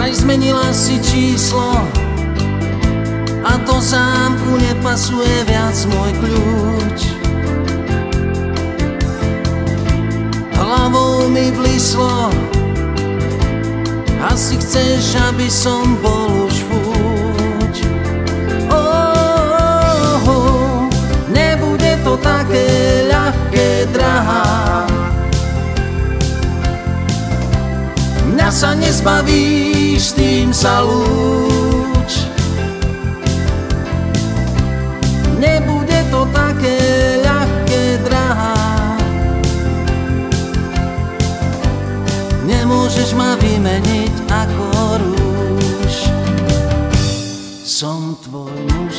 Vraj zmenila si číslo a do zámku nepasuje viac môj kľúč. Hlavou mi blislo, asi chceš, aby som bol už fuč. Nebude to také ľahké, drahá. Mňa sa nezbavíš, tým sa lúč. Nebude to také ľahké, drahá. Nemôžeš ma vymeniť ako rúž. Som tvoj muž.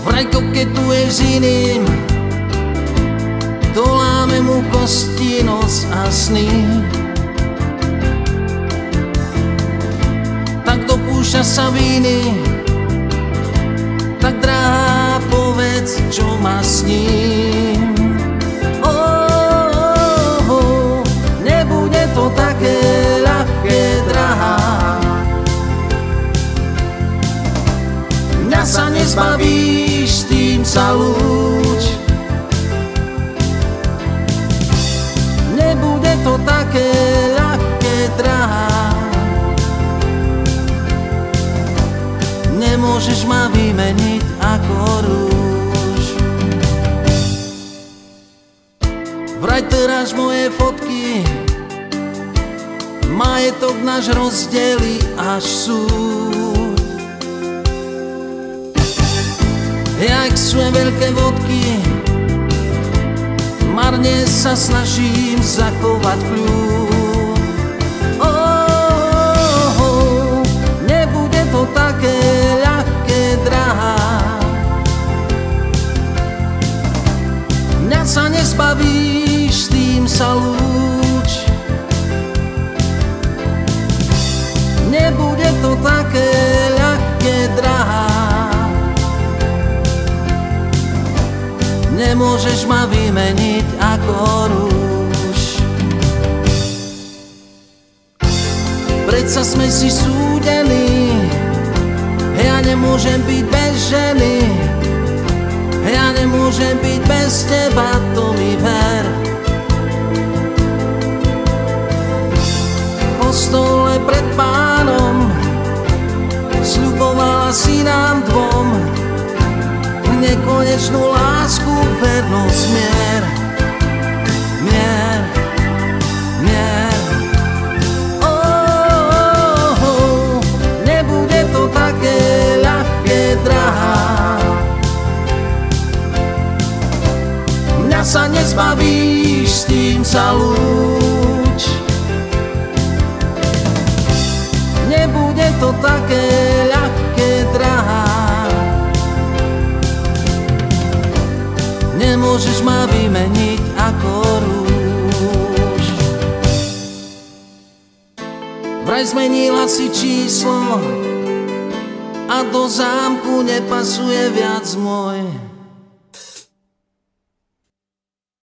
Vraj koketuješ s iným, doláme mu kosti, noc a sny. Tak dopúšťa sa viny, tak drahá, povedz, čo má s ním. Nebude to také ľahké, drahá. Mňa sa nezbavíš, tým sa lúč. Nebude to také ľahké, drahá. Nemôžeš ma vymeniť ako rúž. Vraj teraz moje fotky majetok náš rozdelí až súd. Jak sú veľké vodky, marne sa snažím zachovať kľud. Nebude to také ľahké, drahá. Mňa sa nezbavíš, tým sa lúč. Nebude to také ľahké, drahá. Nemôžeš ma vymeniť ako rúž. Predsa sme si súdení, ja nemôžem byť bez ženy. Ja nemôžem byť bez teba, to mi ver. Po stole pred Pánom sľubovala si nám dvom nekonečnú lásku, vernosť, mier. Mier, mier. Nebude to také ľahké, drahá. Mňa sa nezbavíš, tým sa lúč. Nebude to také ľahké, drahá. Nemôžeš ma vymeniť ako rúž. Vraj zmenila si číslo a do zámku nepasuje viac môj